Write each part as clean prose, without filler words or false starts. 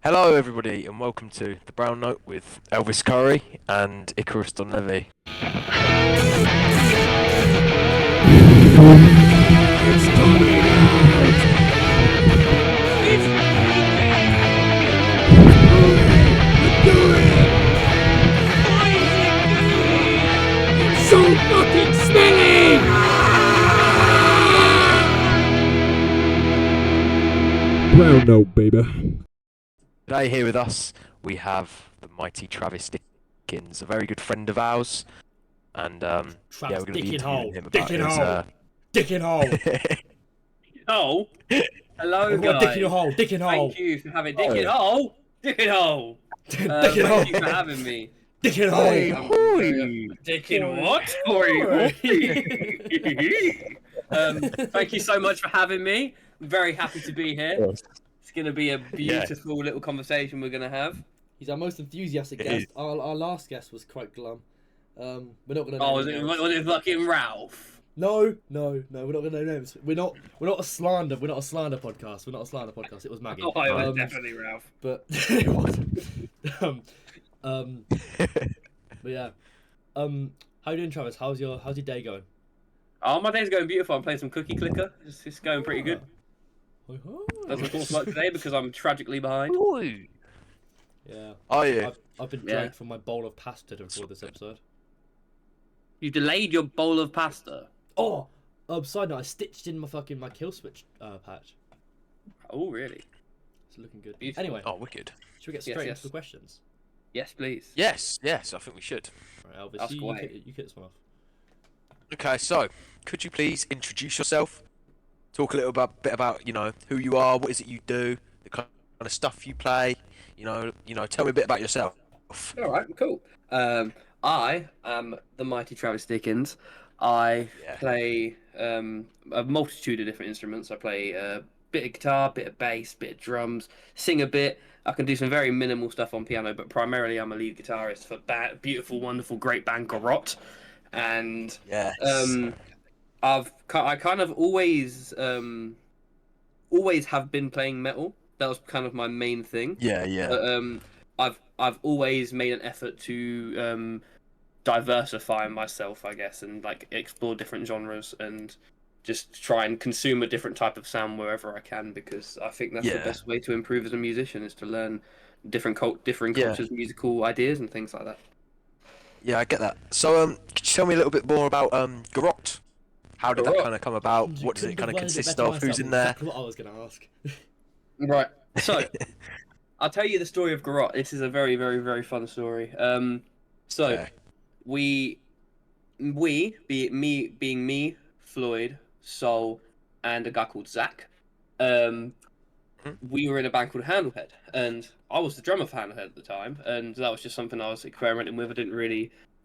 Hello, everybody, and welcome to the Brown Note with Elvis Curry and Icarus Donlevy. So fucking smelly! Brown note, baby. Today, here with us, we have the mighty Travis Dickens, a very good friend of ours, and Travis we're going to be interviewing him Dick about in his. hole. Dick in hole. Oh, hello I've got guys. dick in hole. Dick in hole. Thank you for having Dick in Hole. Dick in Hole. Dick in Thank hole. you for having me. Dick in hole. Dick in Hoi. what? Thank you so much for having me. I'm very happy to be here. It's going to be a beautiful little conversation we're going to have. He's our most enthusiastic guest. Our last guest was quite glum. We're not gonna. Oh, was it fucking Ralph? No, we're not gonna know names. We're not a slander. We're not a slander podcast. We're not a slander podcast. It was Maggie. Oh, it was definitely Ralph. But it wasn't. But yeah. How you doing, Travis? How's your day going? Oh, my day's going beautiful. I'm playing some Cookie Clicker. It's going pretty good. Doesn't cost much today because I'm tragically behind. Yeah. Oh yeah. I've been dragged from my bowl of pasta to record this episode. You delayed your bowl of pasta. Oh, side note, I stitched in my kill switch patch. Oh, really? It's looking good. Beautiful. Anyway, Oh, wicked. should we get straight into the questions? Yes, please. Yes, I think we should. Right, Elvis, Ask you away. hit this one off. Okay, so could you please introduce yourself? Talk a little bit about who you are, what is it you do, the kind of stuff you play. Tell me a bit about yourself. All right, cool. I am the mighty Travis Dickens. I play a multitude of different instruments. I play a bit of guitar, bit of bass, bit of drums, sing a bit. I can do some very minimal stuff on piano, but primarily I'm a lead guitarist for beautiful, wonderful, great band Garrot. And I kind of always have been playing metal. That was kind of my main thing. I've always made an effort to diversify myself, I guess, and like explore different genres and just try and consume a different type of sound wherever I can, because I think that's the best way to improve as a musician, is to learn different cultures, musical ideas, and things like that. Yeah, I get that. So, could you tell me a little bit more about Garrot? How did that kind of come about? What does it kind of consist of? Who's in there? Exactly what I was going to ask. Right. So, I'll tell you the story of Garrot. This is a very, very, very fun story. We, being me, Floyd, Sol, and a guy called Zach, we were in a band called Handlehead, and I was the drummer for Handlehead at the time, and that was just something I was experimenting with.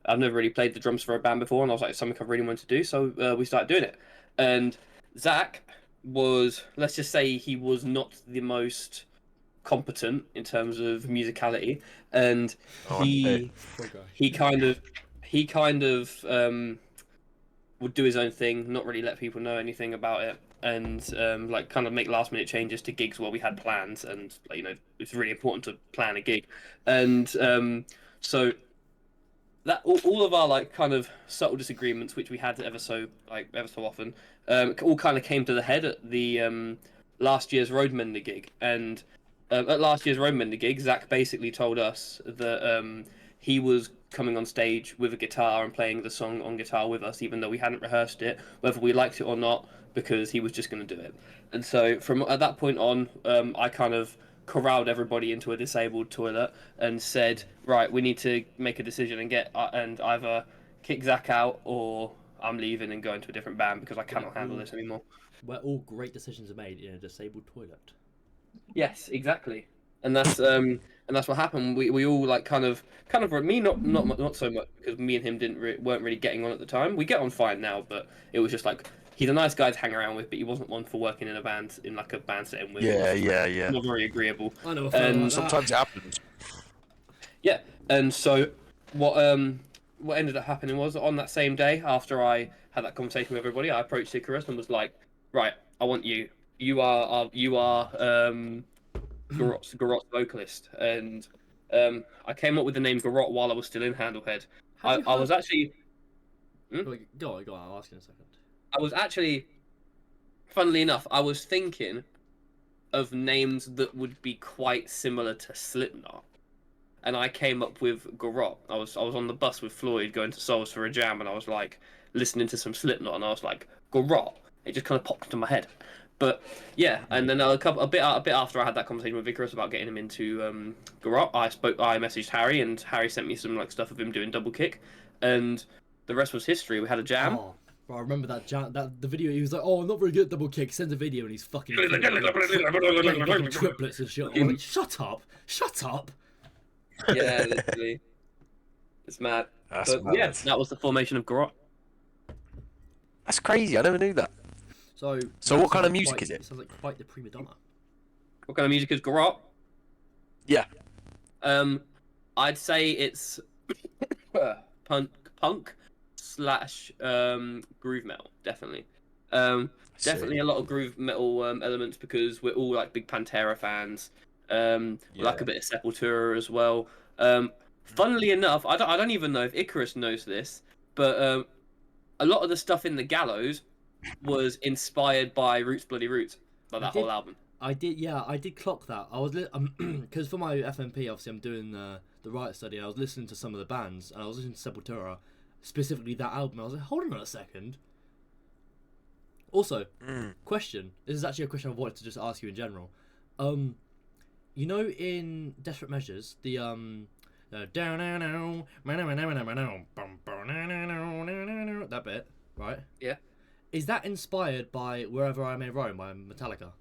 I've never really played the drums for a band before, and I was like, something I really wanted to do, so we started doing it. And Zach was, let's just say, he was not the most competent in terms of musicality, and he kind of would do his own thing, not really let people know anything about it, and kind of make last minute changes to gigs where we had plans, and it's really important to plan a gig. And so that all of our kind of subtle disagreements, which we had ever so often, all kind of came to the head at the last year's Roadmender gig. And at last year's Roadmender gig, Zach basically told us that he was coming on stage with a guitar and playing the song on guitar with us, even though we hadn't rehearsed it, whether we liked it or not, because he was just going to do it. And so from at that point on, I kind of corralled everybody into a disabled toilet and said, right, we need to make a decision and either kick Zach out, or I'm leaving and going to a different band because I cannot handle this anymore. Where all great decisions are made in a disabled toilet. Yes, exactly. And that's what happened. We all kind of me not so much, because me and him weren't really getting on at the time. We get on fine now, but it was just like, he's a nice guy to hang around with, but he wasn't one for working in a band a band setting with. Yeah. Not very agreeable. I know. And sometimes it happens. Yeah, and so what ended up happening was, on that same day after I had that conversation with everybody, I approached Icarus and was like, right, I want you. You are Garot's vocalist, and I came up with the name Garot while I was still in Handlehead. Have you I was heard- actually Go on. I'll ask you in a second. funnily enough, I was thinking of names that would be quite similar to Slipknot, and I came up with Garot. I was on the bus with Floyd going to Souls for a jam, and I was like listening to some Slipknot, and I was like Garot. It just kind of popped into my head. But yeah, and then a bit after I had that conversation with Icarus about getting him into Garot, I messaged Harry, and Harry sent me some like stuff of him doing double kick, and the rest was history. We had a jam. Oh, bro, I remember that the video. He was like, "Oh, I'm not very good at double kick." Sends a video and he's fucking getting triplets and shit. I'm like, shut up. Yeah, literally. It's mad. That's But mad. yeah, that was the formation of Garot. That's crazy. I never knew that. So what kind of sounds music quite- is it? Sounds like quite the prima donna. What kind of music is Garot? Yeah. I'd say it's punk slash groove metal, definitely. Definitely a lot of groove metal elements because we're all like big Pantera fans. We like a bit of Sepultura as well. Funnily enough, I don't even know if Icarus knows this, but a lot of the stuff in the Gallows was inspired by Roots Bloody Roots, like that whole album. I did clock that. I was because for my FMP, obviously I'm doing the riot study. I was listening to some of the bands, and I was listening to Sepultura, specifically that album. I was like, hold on a second. Also, question. This is actually a question I wanted to just ask you in general. You know, in Desperate Measures, the that bit, right? Yeah. Is that inspired by Wherever I May Roam by Metallica?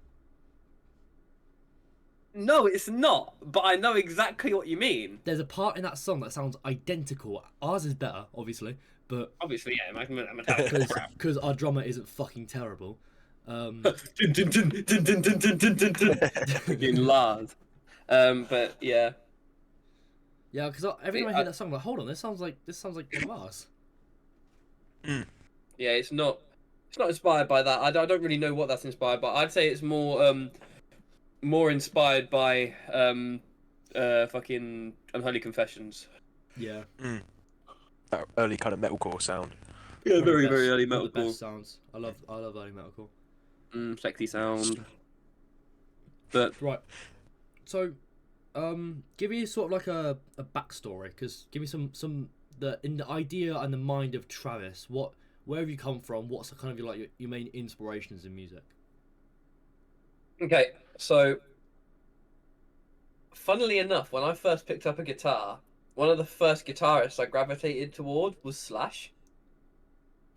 No, it's not, but I know exactly what you mean. There's a part in that song that sounds identical. Ours is better, obviously, but Obviously, yeah, Metallica crap. because our drummer isn't fucking terrible. In Lars. But yeah. Yeah, because every time I hear that song, I'm like, hold on, this sounds like one of ours. Yeah, it's not inspired by that. I don't really know what that's inspired by. I'd say it's more inspired by fucking Unholy Confessions. Yeah. That early kind of metalcore sound. Yeah, One of the very best- early one of the metalcore. best sounds. I love early metalcore. Sexy sound. But Right. So, give me sort of like a backstory, because give me some in the idea and the mind of Travis. Where have you come from? What's kind of your main inspirations in music? okay, so funnily enough, when I first picked up a guitar, one of the first guitarists I gravitated toward was Slash.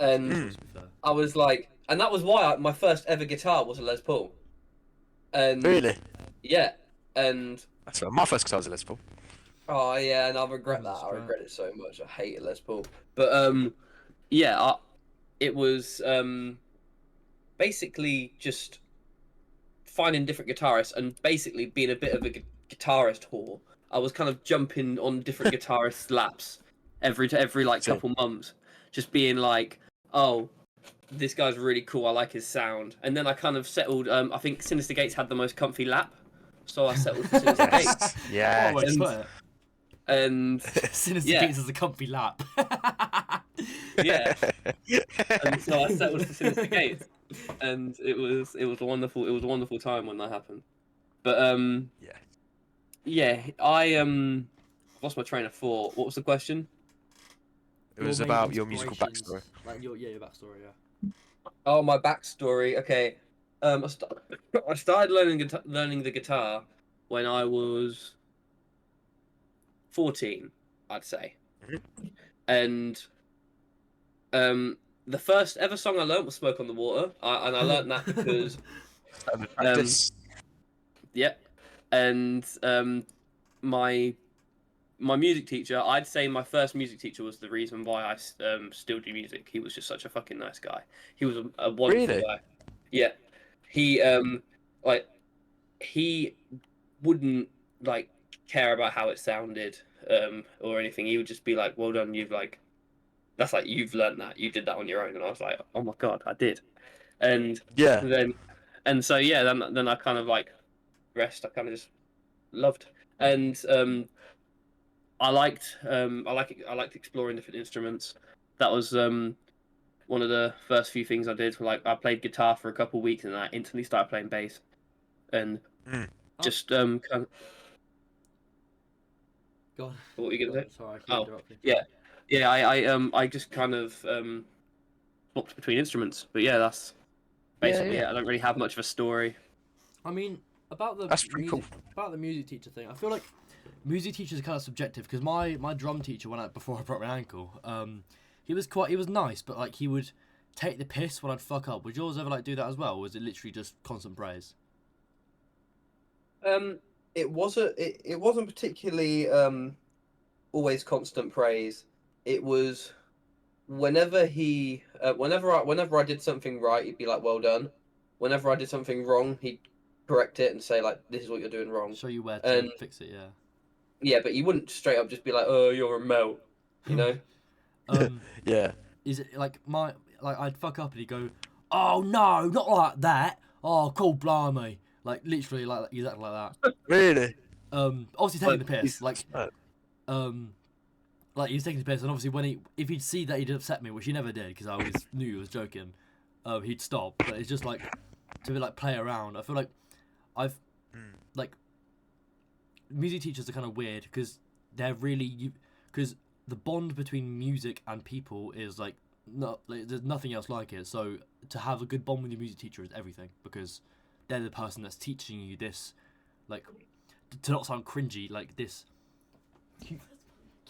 And To be fair. I was like, and that was why my first ever guitar was a Les Paul. And Really? yeah, and That's right. My first guitar was a Les Paul. oh yeah, and I regret that. Jesus I Christ. regret it so much. I hated Les Paul. But yeah, it was basically just finding different guitarists and basically being a bit of a guitarist whore. I was kind of jumping on different guitarists' laps every like Same. couple months, just being like, oh, this guy's really cool. I like his sound. And then I kind of settled. I think Sinister Gates had the most comfy lap, so I settled for Sinister Gates. Yes. Oh, wait, and- put it. And Sinister yeah. Gates is a comfy lap. yeah, and so I settled for Sinister Gates, and it was a wonderful time when that happened. But yeah, I lost my train of thought. What was the question? It was main about your musical inspirations, backstory. Like your backstory, yeah. Oh, my backstory. Okay, I started learning the guitar when I was 14, I'd say, and the first ever song I learned was "Smoke on the Water," and I learned that because Practice. yeah, and my music teacher, I'd say my first music teacher was the reason why I still do music. He was just such a fucking nice guy. He was a wonderful Really? guy. Yeah, he he wouldn't like care about how it sounded or anything. He would just be like, "Well done, you've learned that. You did that on your own." And I was like, "Oh my god, I did." And Yeah. then I kind of like I kind of just loved. And I liked exploring different instruments. That was one of the first few things I did. Like I played guitar for a couple of weeks, and I instantly started playing bass, and Mm. just kind of, Go on. what were you gonna say? Sorry, I keep Oh, interrupting. yeah. I just kind of swapped between instruments. But yeah, that's basically yeah. it. I don't really have much of a story. I mean, about the That's pretty music, about the music teacher thing, I feel like music teachers are kind of subjective because my drum teacher when before I broke my ankle, he was nice, but like he would take the piss when I'd fuck up. Would yours ever like do that as well? Or was it literally just constant praise? It wasn't particularly always constant praise. It was whenever whenever I did something right, he'd be like, "Well done." Whenever I did something wrong, he'd correct it and say like, "This is what you're doing wrong." Show you where to And fix it. Yeah. yeah, but he wouldn't straight up just be like, "Oh, you're a melt," you know. Yeah. Is it like I'd fuck up and he'd go, "Oh no, not like that. Oh, cool, blimey." Like literally like exactly like that. Really? Obviously taking the Like, piss. he's- Like he was taking the piss, and obviously if he'd see that he'd upset me, which he never did because I always knew he was joking, he'd stop. But it's just like to be like play around. I feel like I've like music teachers are kind of weird because they're really because the bond between music and people is like not like, there's nothing else like it. So to have a good bond with your music teacher is everything because they're the person that's teaching you this, like to not sound cringy, like this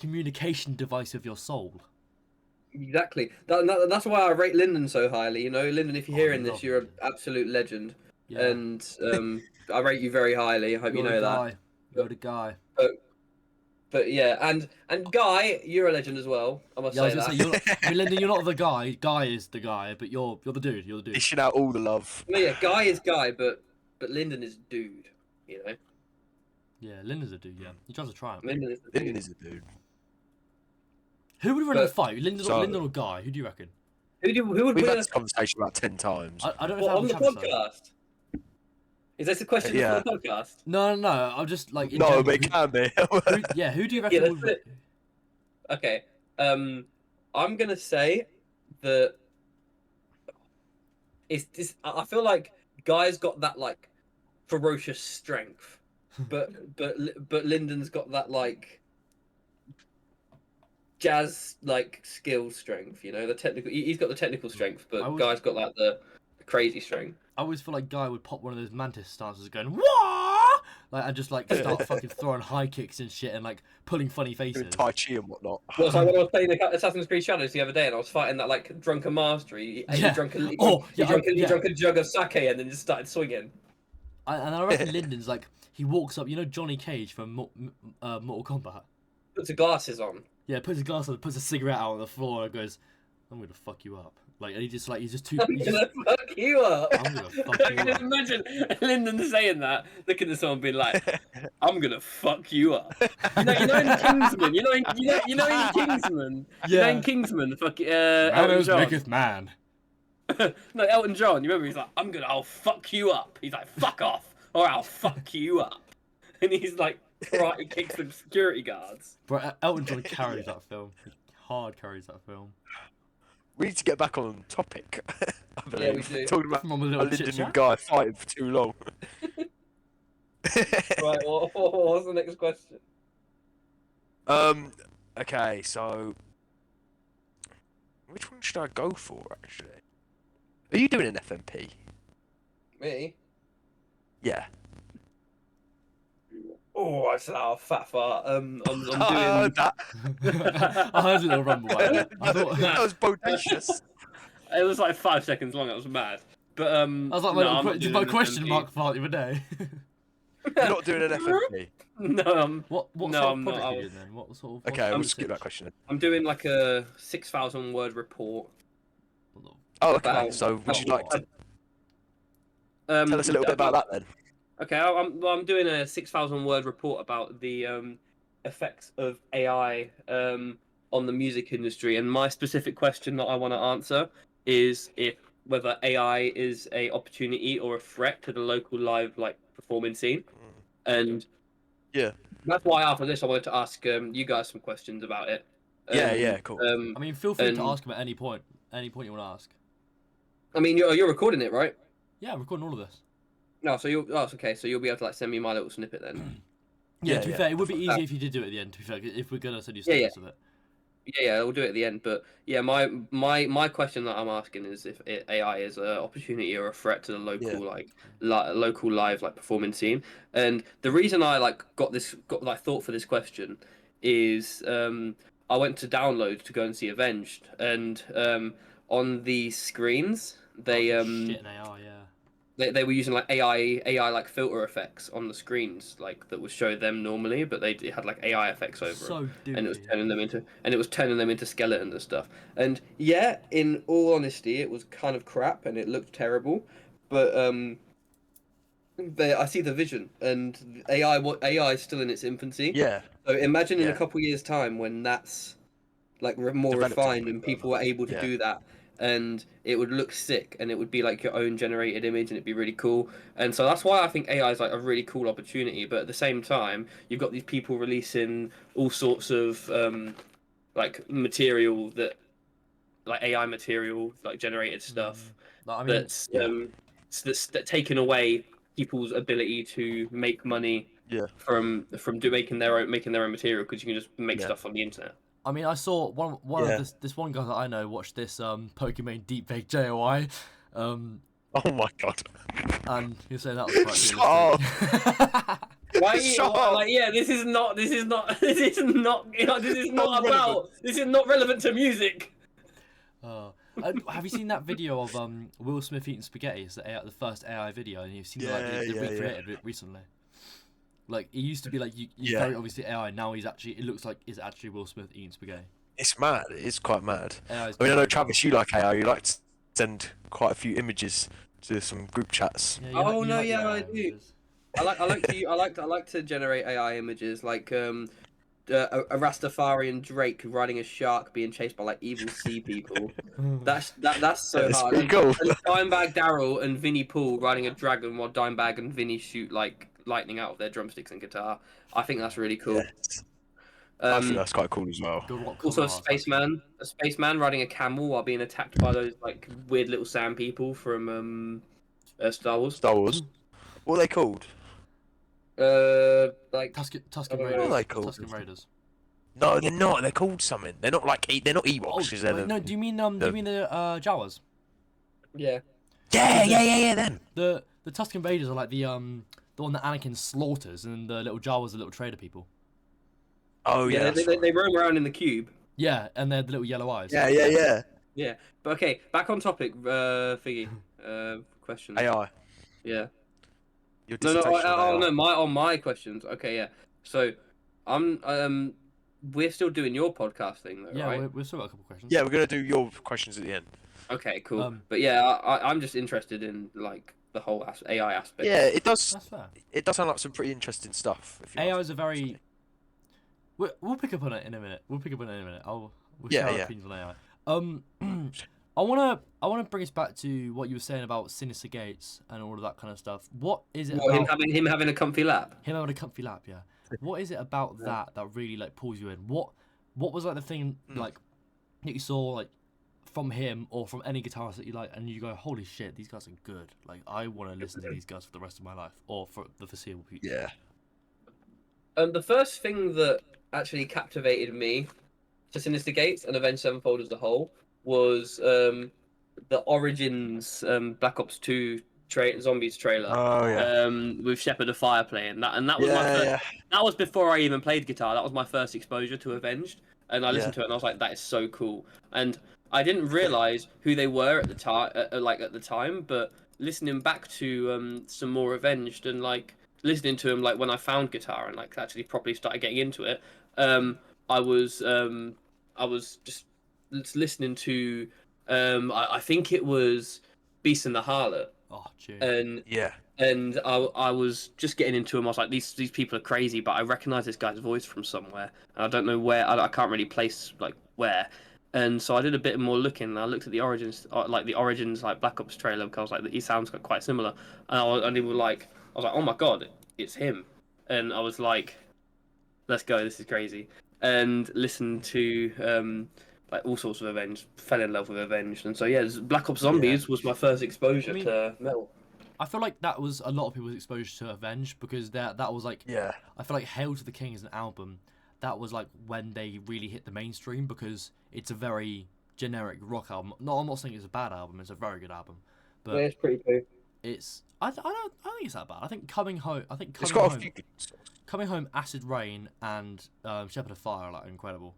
communication device of your soul. Exactly. That's why I rate Lyndon so highly. You know, Lyndon, if you're hearing love this, you're an Lyndon. absolute legend, Yeah, and I rate you very highly. I hope you you're know the that. guy. You're the guy. But yeah, and Guy, you're a legend as well. I must Yeah, I was say gonna that. say you're not. I mean, Lyndon, you're not the guy. Guy is the guy, but you're the dude. You're the dude. Dishing out all the love. No, yeah, Guy is Guy, but Lyndon is dude. You know, Yeah, Lyndon's a dude. Yeah, he drives a Triumph. Lyndon is the Lyndon dude. is a dude. Who would win in a But- fight? Lyndon, So- Lyndon or Guy? Who do you reckon? Who would We've win had a, this conversation about 10 times. I don't know what, on if the I have a chance, though. podcast? Is this a question Yeah. for the podcast? No. I'm just like in No, general, but it can be. who do you reckon Yeah, would let's win? Okay. I'm gonna say that it's this. I feel like Guy's got that like ferocious strength, but Lyndon's got that like jazz like skill strength. You know, the technical. He's got the technical strength, but I was- Guy's got like the crazy strength. I always feel like Guy would pop one of those mantis stances going wah, like and just like start fucking throwing high kicks and shit and like pulling funny Doing faces. Tai Chi and whatnot. Well, it's like when I was playing Assassin's Creed Shadows the other day, and I was fighting that like drunken master. He Yeah. drank a, Oh, yeah, he yeah. drank a jug of sake and then just started swinging. And I reckon Lyndon's like he walks up. You know Johnny Cage from Mortal Kombat. Puts the glasses on. Yeah, puts his glass on, puts a cigarette out on the floor, and goes, "I'm gonna fuck you up." Like, and he just like he's just too. I'm He's gonna just, fuck you up. I'm gonna fuck I you can up. imagine Lyndon saying that, looking at someone being like, "I'm gonna fuck you up." You know in Kingsman. You know in Kingsman. You know in Kingsman. Fuck Elton Manners John. maketh man. No, Elton John. You remember? He's like, I'll fuck you up. He's like, fuck off, or I'll fuck you up. And he's like, karate kicks the security guards. But Elton John carries that film. He hard carries that film. We need to get back on topic. I believe. Yeah, we do. Talking about From a a little Lyndon chit-chat. and Guy fighting for too long. Right. What's the next question? Okay, so which one should I go for actually? Are you doing an FMP? Me? Yeah. Oh, I said, oh, fat fart. I'm doing. That I heard a little rumble. By that. I thought that was bodacious. It was like 5 seconds long. It was mad. But I was like, no, I'm not doing my an question FMP. mark fart the other day. You're not doing an FMP. No, What No, sort I'm of not. project I are you was- doing then? What sort of? Okay, we'll what skip that question. I'm doing like a 6,000 word report. Oh, okay. About- So would you like to Um, tell us a little bit about that then? Okay, I'm doing a 6,000 word report about the effects of AI on the music industry, and my specific question that I want to answer is whether AI is a opportunity or a threat to the local live like performing scene, and Yeah. That's why after this I wanted to ask you guys some questions about it. Yeah, cool. I mean, feel free to and- ask him at any point you want to ask. I mean, you're recording it, right? Yeah, I'm recording all of this. No, so you'll. Oh, it's okay. So you'll be able to like send me my little snippet then. Yeah, Yeah, to be yeah, fair, it would be definitely. easier if you did do it at the end. To be fair, if we're gonna send you Yeah, yeah. snippets of it. Yeah, we'll do it at the end. But yeah, my question that I'm asking is if AI is an opportunity or a threat to the local local live like performing scene. And the reason I like got thought for this question is I went to download to go and see Avenged, and on the screens they Shit in AR, yeah. they were using like AI like filter effects on the screens like that would show them normally, but it had like AI effects over So it, and it was doofy. turning them into skeletons and stuff. And yeah, in all honesty, it was kind of crap and it looked terrible, but I see the vision, and AI is still in its infancy. Yeah. So imagine in a Yeah. couple years' time when that's like more Developed a refined bit and people further. are able to Yeah. do that, and it would look sick and it would be like your own generated image and it'd be really cool. And so that's why I think AI is like a really cool opportunity. But at the same time, you've got these people releasing all sorts of like material that like AI material, like generated stuff Like, I mean, that's Yeah. that's taken away people's ability to make money Yeah. from making their own material, because you can just make Yeah. stuff on the internet. I mean, I saw one Yeah. of this one guy that I know watched this Pokemon Deepfake JOI, Oh my god. and he was saying that was quite Stop. realistic. Why? Shut up. Like, yeah, this is not this is not this is not Not about this is not relevant to music. Have you seen that video of Will Smith eating spaghetti? It's the first AI video, and you've seen the Yeah. recreated it recently. Like, it used to be like he's Yeah. very obviously AI. Now it looks like it's actually Will Smith eating spaghetti. It's mad. It's quite mad. AI's I mean, I know Travis, you like AI. You like to send quite a few images to some group chats. Yeah, Oh, you no, like yeah, your I AI do. images. I like to generate AI images like a Rastafarian Drake riding a shark being chased by like evil sea people. That's so That's hard. pretty cool. And Dimebag Daryl and Vinnie Paul riding a dragon while Dimebag and Vinnie shoot like lightning out of their drumsticks and guitar. I think that's really cool. Yes. I think Um, that's quite cool as well. Good rock also cover art, a spaceman riding a camel while being attacked by those like weird little sand people from Star Wars. Star Wars. What are they called? Like Tusken What are Raiders. they called? Tusken Raiders. No, they're not. They're called something. They're not like they're not Ewoks. Oh, 'Cause they're wait, no. Do you mean the Jawas? yeah. Yeah. Them. The Tusken Raiders are like the one that Anakin slaughters, and the little Jawas are little trader people. Oh yeah. that's They right. roam around in the cube. Yeah, and they're the little yellow eyes. Yeah. Yeah, but okay, back on topic. Figgy, questions. AI. Yeah. Your No, dissertation on AI. no, my questions. Okay, yeah. So, we're still doing your podcast thing though, Yeah, right? we've still got a couple questions. Yeah, we're gonna do your questions at the end. Okay, cool. Um, But yeah, I'm just interested in like the whole AI aspect. Yeah, it does. That's fair. It does sound like some pretty interesting stuff. If you AI ask is a me, very. personally. We'll pick up on it in a minute. We'll Yeah, share our yeah. opinions on AI. I wanna bring us back to what you were saying about Sinister Gates and all of that kind of stuff. What is it What, about him having a comfy lap? him having a comfy lap? Yeah. What is it about that really like pulls you in? What was like the thing like that you saw like from him or from any guitarist that you like, and you go, holy shit, these guys are good. Like, I want to listen to these guys for the rest of my life or for the foreseeable future. Yeah. The first thing that actually captivated me to Sinister Gates and Avenged Sevenfold as a whole was the Origins Black Ops 2 Zombies trailer. Oh yeah. With Shepherd of Fire playing that, and that was my first, Yeah. that was before I even played guitar. That was my first exposure to Avenged, and I listened to it and I was like, that is so cool. And I didn't realize who they were at the time, at the time, but listening back to some more Avenged and like listening to them like when I found guitar and like actually properly started getting into it, I was just listening to I think it was Beast and the Harlot, Oh, gee. Yeah. and I was just getting into them. I was like, these people are crazy, but I recognize this guy's voice from somewhere, and I don't know where. I can't really place like where. And so I did a bit more looking. And I looked at the Origins, like Black Ops trailer, because I was like, he sounds quite similar. And I was like, oh my god, it's him. And I was like, let's go, this is crazy, and listened to like all sorts of Avenged, fell in love with Avenged, and so yeah, Black Ops Zombies was my first exposure I mean- to metal. I feel like that was a lot of people's exposure to Avenged because that was like Yeah. I feel like Hail to the King is an album that was like when they really hit the mainstream because it's a very generic rock album. No, I'm not saying it's a bad album. It's a very good album, but It's pretty cool. it's I don't think it's that bad. I think Coming Home. It's got a few good songs. Coming Home, Acid Rain, and Shepherd of Fire are like incredible.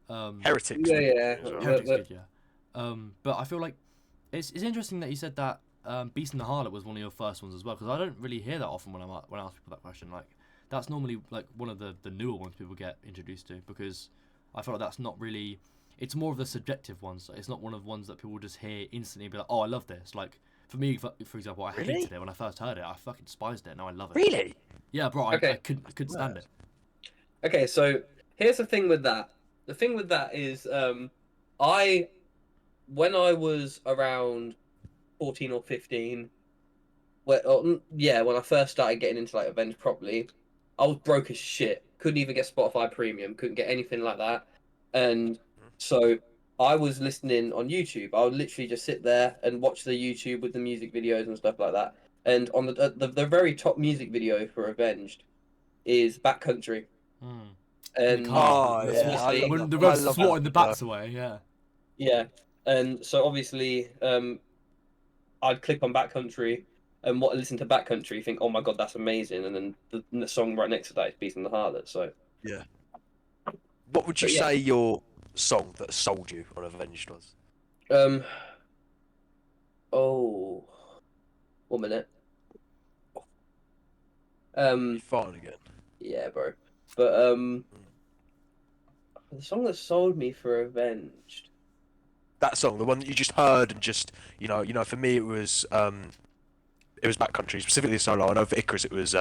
Heretics. Yeah, really yeah. good as well. Heretic's good, yeah. But I feel like it's interesting that you said that Beast in the Harlot was one of your first ones as well, because I don't really hear that often when I ask people that question. Like, that's normally like one of the newer ones people get introduced to, because I feel like that's not really. It's more of the subjective ones. It's not one of the ones that people just hear instantly and be like, oh, I love this. Like, for me, for example, I Really? hated it when I first heard it. I fucking despised it. Now I love it. Really? Yeah, bro, Okay. I couldn't stand it. Okay, so here's the thing with that. The thing with that is, I, when I was around 14 or 15, when I first started getting into like Avenged properly, I was broke as shit. Couldn't even get Spotify Premium. Couldn't get anything like that, and so I was listening on YouTube. I would literally just sit there and watch the YouTube with the music videos and stuff like that. And on the very top music video for Avenged is Backcountry. Mm. And Oh, it's yeah, I obviously- love When that. the I revs love swatting that. the bats away, yeah. Yeah, and so obviously, I'd click on Backcountry and listen to Backcountry, think, oh my god, that's amazing, and then the song right next to that is Beast in the Harlot. So Yeah. What would you But yeah. say your song that sold you on Avenged was? Oh, 1 minute. You farting again? Yeah, bro. But the song that sold me for Avenged. That song, the one that you just heard and just, for me it was Backcountry, specifically the solo. I know for Icarus it was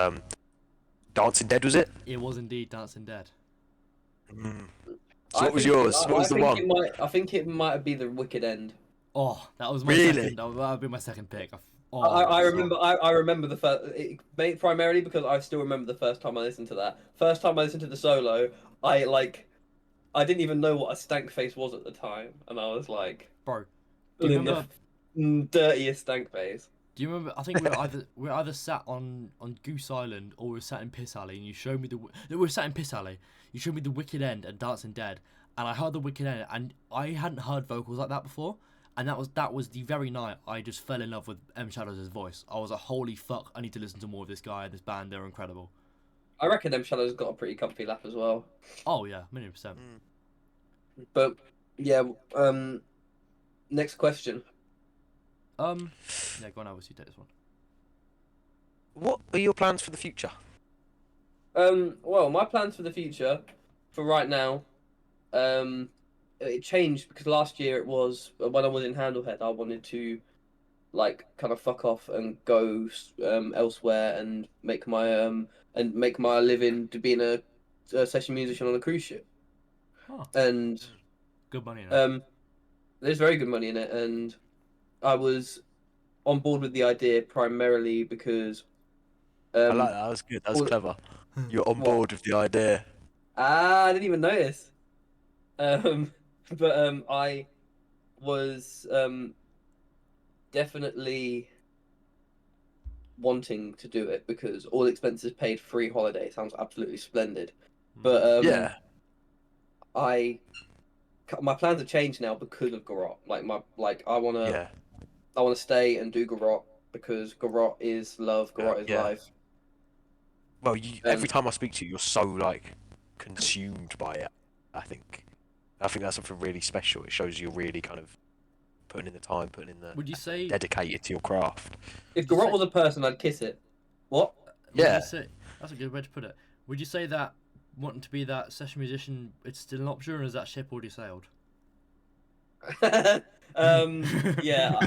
Dancing Dead, was it? It was indeed Dancing Dead. Mm. I So what was think yours? I What was the think one? I think it might be the Wicked End. Oh, that was my Really? second. That would be my second pick. Oh, I so- remember. I remember the first, primarily because I still remember the first time I listened to that. First time I listened to the solo, I didn't even know what a stank face was at the time, and I was like, Bro, do you in the remember? dirtiest stank face. Do you remember? I think we were either sat on Goose Island or we were sat in Piss Alley, and you showed me we were sat in Piss Alley. You showed me the Wicked End and Dancing Dead, and I heard the Wicked End, and I hadn't heard vocals like that before. And that was the very night I just fell in love with M Shadows' voice. I was like, holy fuck, I need to listen to more of this guy and this band. They're incredible. I reckon them Shadows got a pretty comfy laugh as well. Oh yeah, 1,000,000%. But yeah, next question. Yeah, go on, Elvis, you take this one. What are your plans for the future? Well, my plans for the future, for right now, it changed because last year it was when I was in Handlehead, I wanted to like kind of fuck off and go elsewhere and make my living to being a session musician on a cruise ship. Oh, And good money. Now. there's very good money in it, and I was on board with the idea primarily because I like that. That was good. That was well- clever. You're on What? board with the idea. I didn't even notice. But I was definitely wanting to do it because all expenses paid, free holiday sounds absolutely splendid. But Yeah. my plans have changed now because of Garot. I wanna Yeah. stay and do Garot because Garot is love, Garot is Yeah. life. Well, every time I speak to you, you're so like consumed by it. I think that's something really special. It shows you're really kind of putting in the time, putting in the Would you say? dedicated to your craft. If Garot was a person, I'd kiss it. What? Would you Yeah. say, that's a good way to put it. Would you say that wanting to be that session musician, it's still an option, or has that ship already sailed? Yeah, Has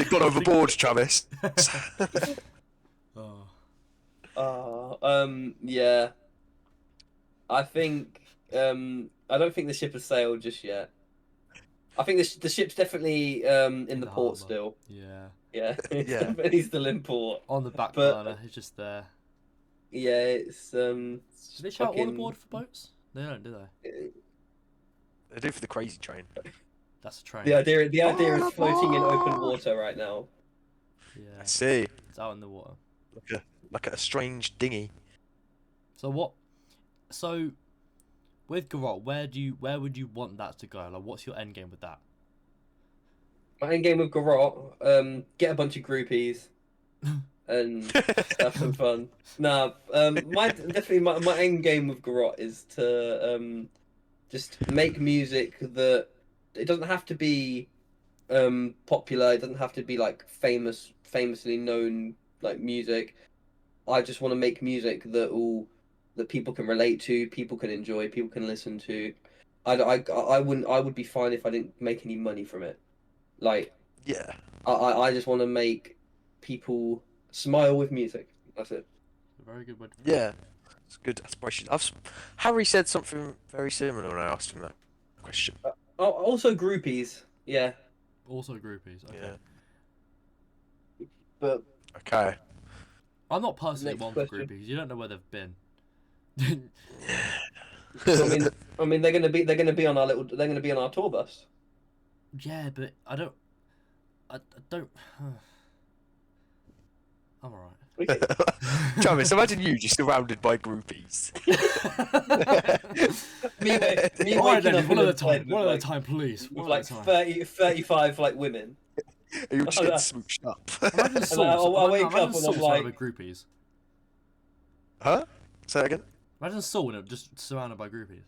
it gone overboard, Travis? Oh. Yeah. I think I don't think the ship has sailed just yet. I think the ship's definitely in the the port harbour. still. Yeah. Yeah, it's Yeah. definitely still in port. On the back But- burner, it's just there. Yeah, it's Do they shout all fucking. aboard for boats? They don't, do they? They do for the crazy train. That's a train. The idea is floating in open All water right now. Yeah, I see. it's out in the water. Like a strange dinghy. So what? So with Garot, where would you want that to go? Like, what's your end game with that? My end game with Garot, get a bunch of groupies and have some fun. Nah, my end game with Garot is to just make music that it doesn't have to be popular. It doesn't have to be like famously known like music. I just want to make music that people can relate to, people can enjoy, people can listen to. I would be fine if I didn't make any money from it. Like Yeah. I just want to make people smile with music. That's it. Very good word. Yeah. It's a good aspiration. Harry said something very similar when I asked him that question. Oh, also groupies. Yeah, Also groupies. Okay. Yeah. but Okay. I'm not personally Next one question. for groupies. You don't know where they've been. I mean they're gonna be on our tour bus. Yeah, but I don't. I'm alright. Okay. Travis, imagine you just surrounded by groupies. Me Alright waking then, up one in at a a time. bed One at a like, time, please. with One like at a time. 35 like women. You just Oh, get yeah. smooched up. Imagine I Saul. wake Imagine up and Saul I'm surrounded like- by groupies. Huh? Say that again? Imagine Saul and just surrounded by groupies.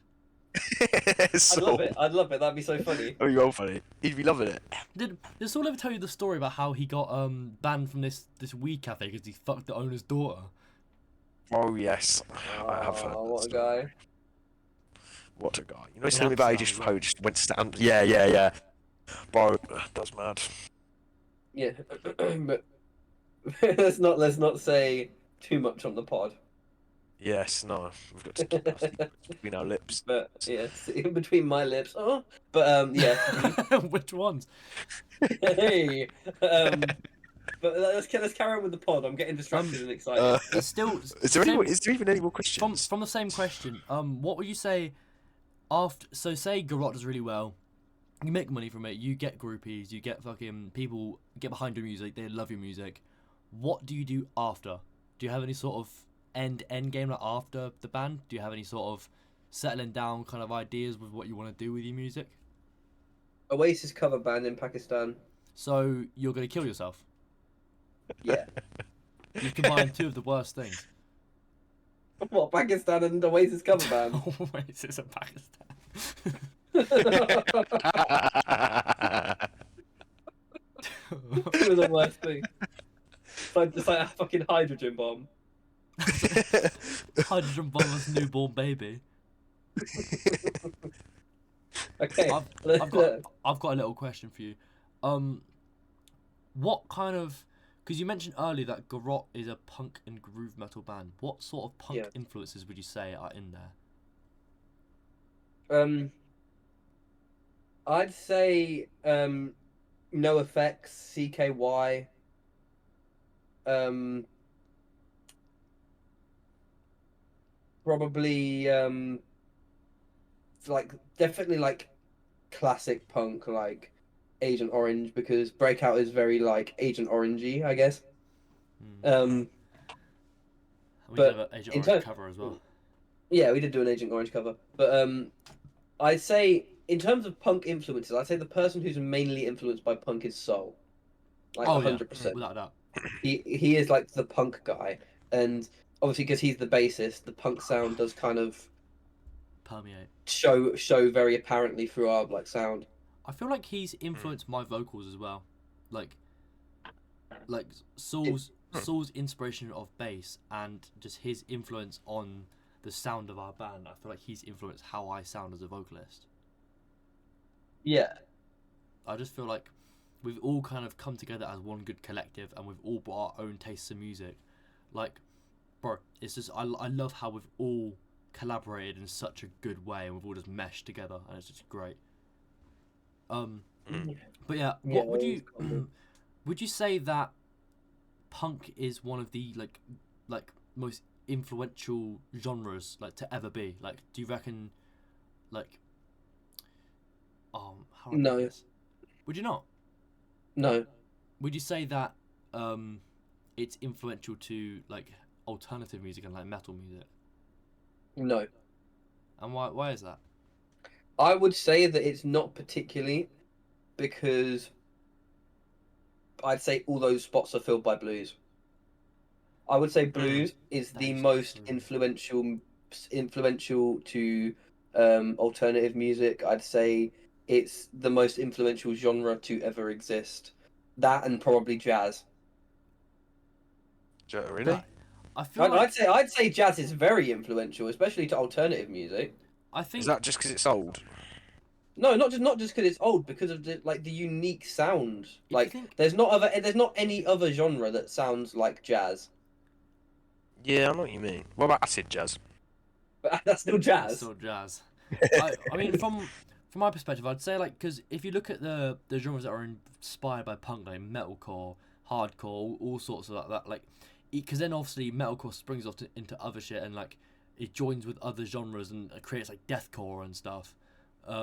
I'd love it. I'd love it. That'd be so funny. Oh, you're all funny. He'd be loving it. Did Saul ever tell you the story about how he got banned from this weed cafe because he fucked the owner's daughter? Oh, yes. I have heard Oh, that what a story. guy. What a guy. You know, he's In telling me about he Amsterdam just, as how he just went to stand. Yeah. Bro, that's mad. Yeah, but let's not say too much on the pod. Yes, no. We've got to keep our secrets between our lips. But yes, in between my lips. Oh, but yeah. Which ones? Hey, but let's carry on with the pod. I'm getting distracted and excited. It's still. Is there even any more questions? From the same question? What would you say after? So say Garot does really well. You make money from it. You get groupies. You get fucking people get behind your music. They love your music. What do you do after? Do you have any sort of end game like after the band? Do you have any sort of settling down kind of ideas with what you want to do with your music? Oasis cover band in Pakistan. So you're gonna kill yourself. Yeah. You combine two of the worst things. What, Pakistan and Oasis cover band? Oasis in Pakistan. Two of the worst things. It's like a fucking hydrogen bomb. Hydrogen bomber's newborn baby. Okay. I've got a little question for you. What kind of? Because you mentioned earlier that Garot is a punk and groove metal band. What sort of punk Yeah. influences would you say are in there? I'd say No Effects, CKY. Probably like definitely like classic punk like Agent Orange, because Breakout is very like Agent Orangey, I guess. We But did have an Agent in Orange terms- cover as well. Yeah, we did do an Agent Orange cover, but I'd say in terms of punk influences, I'd say the person who's mainly influenced by punk is Soul, like Oh yeah, 100%. without a doubt. He is like the punk guy, and obviously because he's the bassist, the punk sound does kind of Permeate. show very apparently through our like sound. I feel like he's influenced my vocals as well. Like Saul's inspiration of bass and just his influence on the sound of our band. I feel like he's influenced how I sound as a vocalist. Yeah, I just feel like we've all kind of come together as one good collective, and we've all brought our own tastes in music. Like, bro, it's just I love how we've all collaborated in such a good way, and we've all just meshed together, and it's just great. But yeah, what would you would you say that punk is one of the like most influential genres like to ever be? Like, do you reckon, like, how do I put No. this? Would you not? No. Would you say that it's influential to like alternative music and like metal music? No. And why is that? I would say that it's not particularly, because I'd say all those spots are filled by blues. I would say blues is That the is most true. influential to alternative music. I'd say it's the most influential genre to ever exist. That and probably jazz. Really? I feel like I'd say jazz is very influential, especially to alternative music. I Is think that just because it's old? No, not just because it's old, because of the unique sound. if you Like think there's not any other genre that sounds like jazz. Yeah, I know what you mean. What about acid jazz? But that's still it's jazz. still jazz. I mean from my perspective, I'd say like because if you look at the genres that are inspired by punk, like metalcore, hardcore, all sorts of like that, like because then obviously metalcore springs off into other shit and like it joins with other genres and it creates like deathcore and stuff.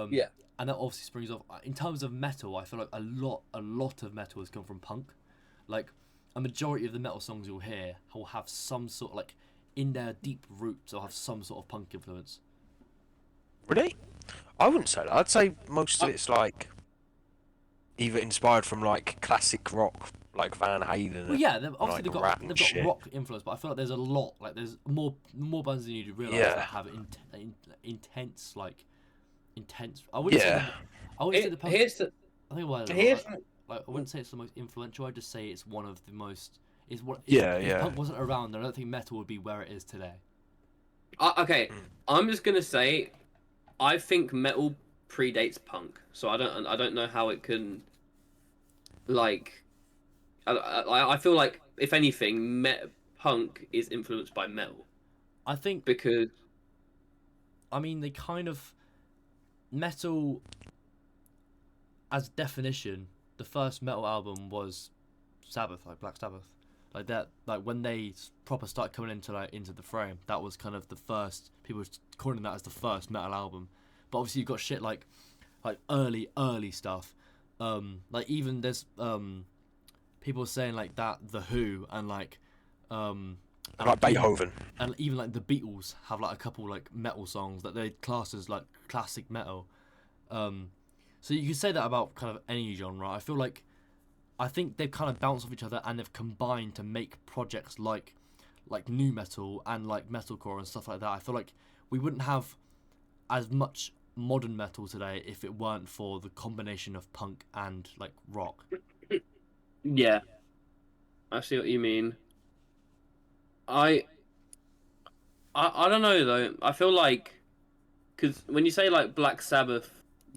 Yeah. And that obviously springs off. In terms of metal, I feel like a lot of metal has come from punk. Like a majority of the metal songs you'll hear will have some sort of, like in their deep roots, or have some sort of punk influence. Really? I wouldn't say that. I'd say most of it's like either inspired from like classic rock, like Van Halen. Well, yeah, like they've rap got and shit. rock influence, but I feel like there's a lot. Like there's more bands than you realise Yeah. that have intense like intense. I wouldn't say Yeah. I wouldn't say the punk. Here's the I think why here's like I wouldn't say it's the most influential. I'd just say it's one of the most. Is what Yeah, if yeah. punk wasn't around, then I don't think metal would be where it is today. okay. I'm just gonna say, I think metal predates punk, so I don't know how it can, like, I feel like if anything, punk is influenced by metal I think. because I mean, they kind of metal as definition. The first metal album was Sabbath, like Black Sabbath, like that. Like when they proper started coming into the frame, that was kind of the first. People were calling that as the first metal album. But obviously you've got shit like early stuff. Like even there's people saying like that the Who and like and Like Beethoven. and even like the Beatles have like a couple like metal songs that they class as like classic metal. So you can say that about kind of any genre. I think they've kind of bounced off each other and they've combined to make projects like nu metal and like metalcore and stuff like that. I feel like we wouldn't have as much modern metal today if it weren't for the combination of punk and like rock. yeah, I see what you mean. I I don't know though. I feel like because when you say like Black Sabbath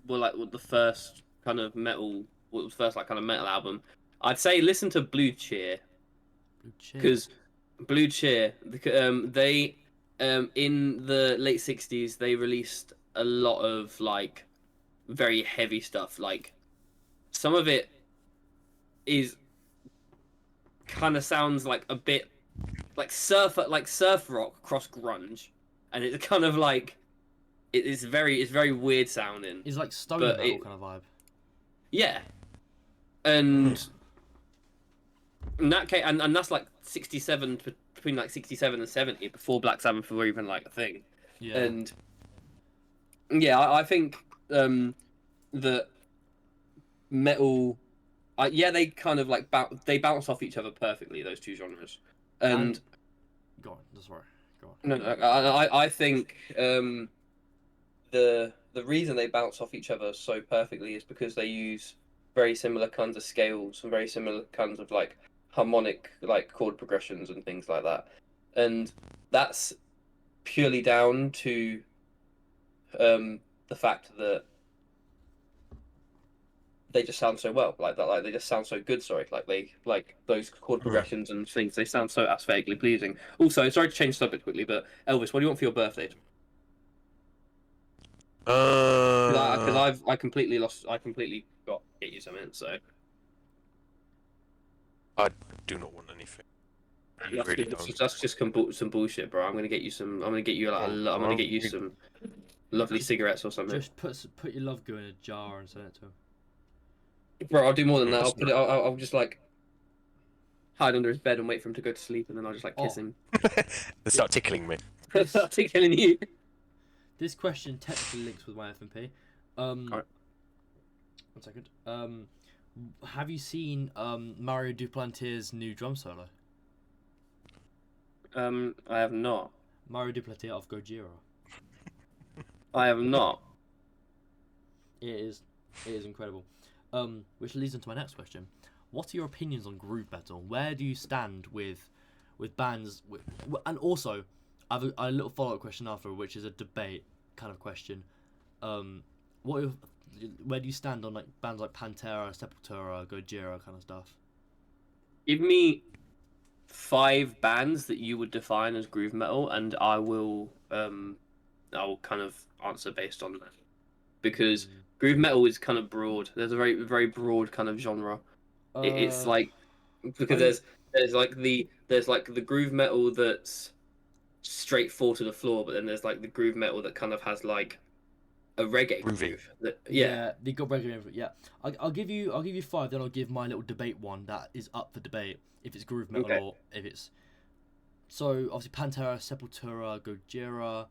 were like the first kind of metal, what was first like kind of metal album, I'd say listen to Blue Cheer Blue Cheer. because Blue Cheer, they in the late '60s they released a lot of like very heavy stuff. Like some of it is kind of sounds like a bit like surf rock cross grunge, and it's kind of like it's very weird sounding. It's like stone But metal it- kind of vibe. Yeah, and in that case, and that's like 67 between like 67 and 70 before Black Sabbath were even like a thing. Yeah. And yeah, I think that metal, yeah, they kind of like they bounce off each other perfectly, those two genres. And Go on. That's right. Go on. no, I think the reason they bounce off each other so perfectly is because they use very similar kinds of scales and very similar kinds of like harmonic like chord progressions and things like that, and that's purely down to the fact that they just sound so well, like that, like they just sound so good. Sorry, like those chord progressions and things, they sound so aesthetically pleasing. Also, sorry to change subject quickly, but Elvis, what do you want for your birthday? Because I completely got to get you something. So I do not want anything. You really don't. That's just some bullshit, bro. I'm gonna get you some. I'm gonna get you like. I'm gonna get you some lovely cigarettes or something. Just put your love goo in a jar and send it to him. Bro, I'll do more than that. That's I'll put it. I'll just like hide under his bed and wait for him to go to sleep, and then I'll just like kiss Oh. him. They start tickling me. Start tickling you. This question technically links with my FMP. Alright. 1 second. Have you seen Mario Duplantier's new drum solo? I have not. Mario Duplantier of Gojira. I have not. It is incredible. Which leads into my next question. What are your opinions on groove metal? Where do you stand with bands? And also, I have a little follow-up question after, which is a debate kind of question. Where do you stand on like bands like Pantera, Sepultura, Gojira kind of stuff? Give me 5 bands that you would define as groove metal, and I will kind of answer based on that. Because groove metal is kind of broad. There's a very very broad kind of genre. It's like because there's like the groove metal that's straight fall to the floor, but then there's like the groove metal that kind of has like a reggae groove. Yeah. They got reggae influence. Yeah, I'll give you 5. Then I'll give my little debate one that is up for debate if it's groove metal or if it's. So obviously Pantera, Sepultura, Gojira,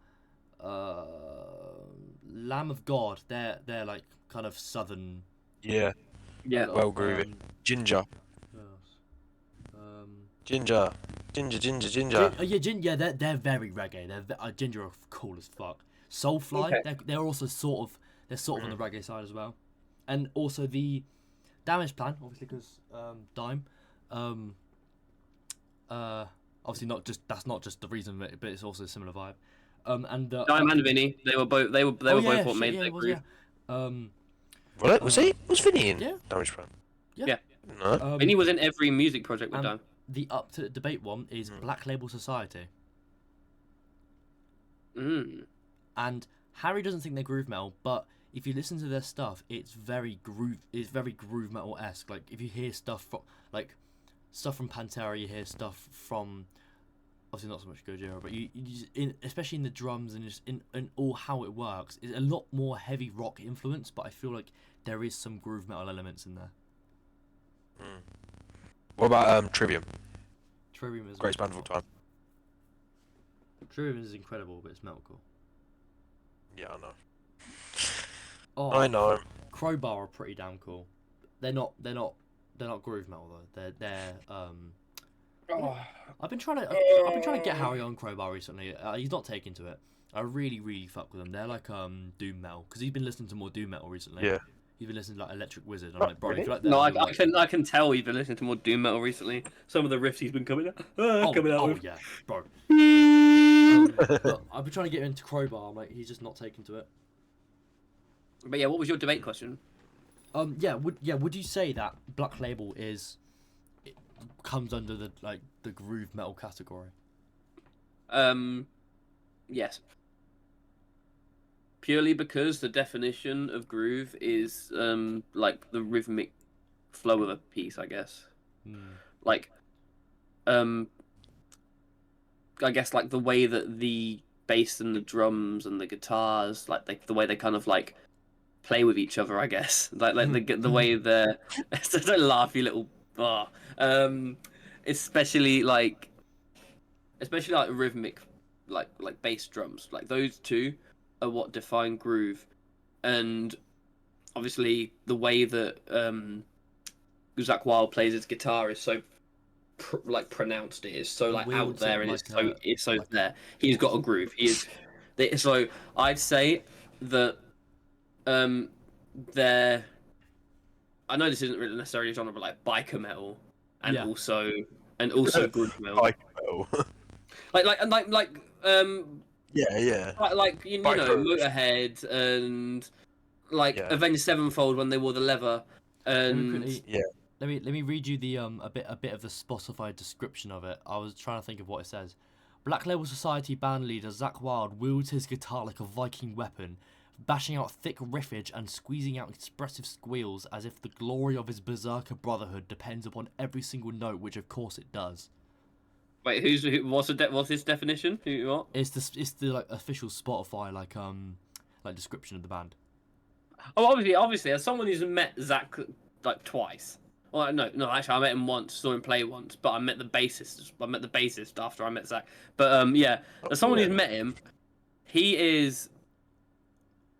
Lamb of God. They're like kind of southern. Yeah. Yeah. Well groovy. Ginger. Who else? Ginger. Yeah, they're very reggae. Ginger are cool as fuck. Soulfly, Okay. they're also sort of on the reggae side as well, and also the Damage Plan, obviously because Dime, obviously that's not just the reason, but it's also a similar vibe. And Dime and Vinny, they were both both what made that groove. Was he? Was Vinny in Yeah. Damage Plan? Yeah. No. Vinny was in every music project we've done. The up to debate one is Black Label Society. And Harry doesn't think they're groove metal, but if you listen to their stuff, it's very groove metal esque. Like if you hear stuff from from Pantera, you hear stuff from obviously not so much Gojira, but you especially in the drums and just in all how it works, it's a lot more heavy rock influence. But I feel like there is some groove metal elements in there. What about Trivium? Trivium is Greatest band of all time. Trivium is incredible, but it's metalcore. Yeah, I know. Oh, I know. Crowbar are pretty damn cool. They're not groove metal though. They're I've been trying to get Harry on Crowbar recently. He's not taking to it. I really fuck with them. They're like doom metal because he's been listening to more doom metal recently. Yeah. He's been listening to like Electric Wizard. I'm like, bro, if you like that, No, you'll I can tell you've been listening to more doom metal recently. Some of the riffs he's been coming out with. Yeah, bro. But I've been trying to get into Crowbar. I'm like, he's just not taking to it. But yeah, what was your debate question? Would you say that Black Label comes under the groove metal category? Yes. Purely because the definition of groove is like the rhythmic flow of a piece, I guess. Like I guess like the way that the bass and the drums and the guitars, like the way they kind of like play with each other, I guess. Like the way they're don't laugh, you little especially like rhythmic like bass drums. Like those two are what define groove. And obviously the way that Zakk Wylde plays his guitar is so pronounced. It is so like out there, and it's so there. He's got a groove. So I'd say that they're, I know this isn't really necessarily a genre, but like biker metal and also groove metal. Biker metal. Yeah. Like you know, Motorhead and like Avenged Sevenfold when they wore the leather. And let me read you the a bit of the Spotify description of it. I was trying to think of what it says. Black Label Society band leader Zakk Wylde wields his guitar like a Viking weapon, bashing out thick riffage and squeezing out expressive squeals as if the glory of his berserker brotherhood depends upon every single note, which of course it does. Wait, what's his definition? What? It's the like official Spotify like description of the band. Oh, obviously, as someone who's met Zach like twice. Well, no, actually, I met him once, saw him play once, but I met the bassist. I met the bassist after I met Zach. But yeah, as someone who's met him, he is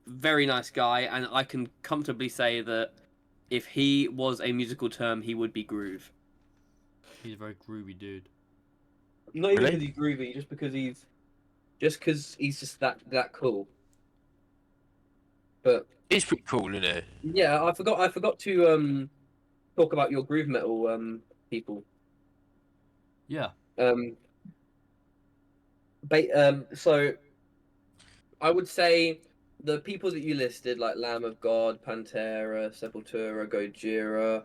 very nice guy, and I can comfortably say that if he was a musical term, he would be groove. He's a very groovy dude. Not even Really? because he's groovy, just because he's just that cool. But He's pretty cool, isn't he? yeah, I forgot to talk about your groove metal people. Yeah. So I would say the people that you listed, like Lamb of God, Pantera, Sepultura, Gojira,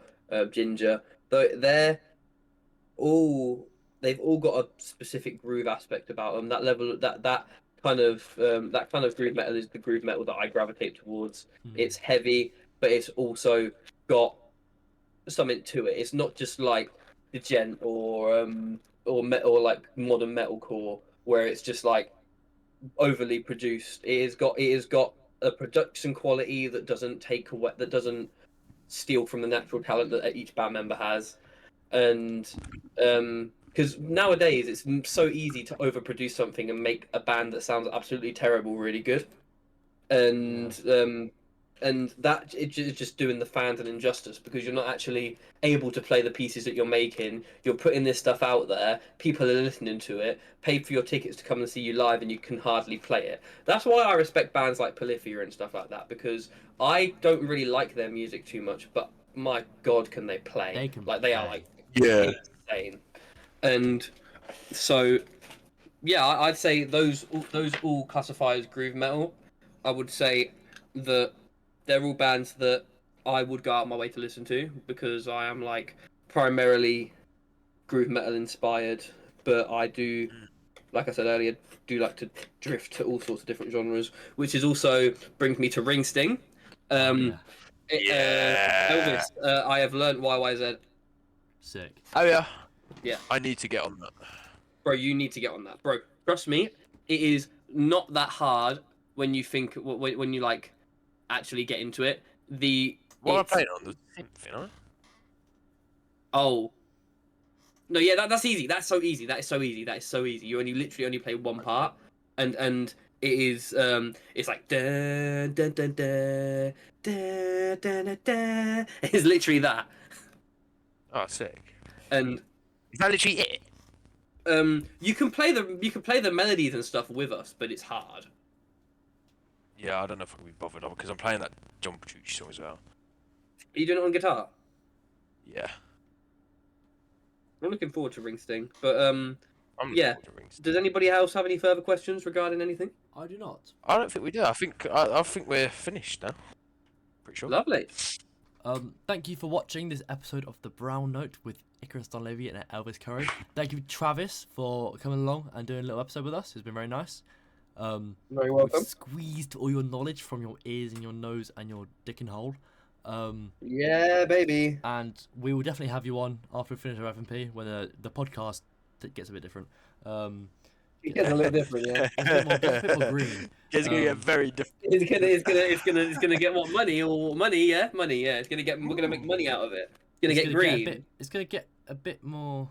Ginger, they're all they've all got a specific groove aspect about them. That kind of groove metal is the groove metal that I gravitate towards. Mhm. It's heavy, but it's also got something to it. It's not just like the gent or like modern metalcore where it's just like overly produced. It has got a production quality that doesn't steal from the natural talent that each band member has, and because nowadays it's so easy to overproduce something and make a band that sounds absolutely terrible really good, and that is just doing the fans an injustice because you're not actually able to play the pieces that you're making. You're putting this stuff out there, people are listening to it, paid for your tickets to come and see you live, and you can hardly play it. That's why I respect bands like Polyphia and stuff like that, because I don't really like their music too much, but my god, can they play. They can They are play. like Yeah. insane. And so yeah, I'd say those all classify as groove metal. I would say that they're all bands that I would go out my way to listen to because I am like primarily groove metal inspired, but I do, like I said earlier, do like to drift to all sorts of different genres, which is also brings me to Ring Sting. Yeah. Elvis, I have learnt YYZ. Sick. Oh yeah. Yeah. I need to get on that. Bro, you need to get on that, bro. Trust me, it is not that hard when you think when you like actually get into it. What am I It's- playing on? The synth, you know? Oh. No, yeah, that's easy. That's so easy. That is so easy. That is so easy. You literally only play one part, and it is it's like dun dun dun dun dun dun dun dun. It's literally that, Oh, sick. and Is that literally it? you can play the melodies and stuff with us, but it's hard. Yeah, I don't know if I can be bothered because I'm playing that Jump Juice song as well. Are you doing it on guitar? Yeah. I'm looking forward to Ring Sting, but I'm looking Yeah. forward to Rings. does anybody else have any further questions regarding anything? I do not. I don't think we do. I think we're finished now. Pretty sure. Lovely. Thank you for watching this episode of The Brown Note with Icarus Donlevy and Elvis Curry. Thank you, Travis, for coming along and doing a little episode with us. It's been very nice. Very We've welcome. squeezed all your knowledge from your ears and your nose and your dick and hole. Yeah, baby. And we will definitely have you on after we finish our FMP when the podcast gets a bit different. It gets a little different, yeah. It's a bit more green. It's gonna get very different. It's gonna get what money, yeah, money, yeah. We're gonna make money out of it. It's gonna get green, It's gonna get a bit more,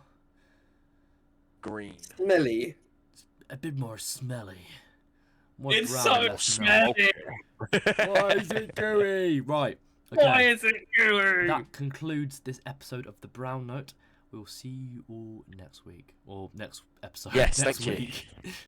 Green. smelly. a bit more smelly. More It's brown, so less smell. smelly. Why is it gooey? Right. Okay. Why is it gooey? That concludes this episode of The Brown Note. We'll see you all next week. Or next episode. Yes, next thank you. week.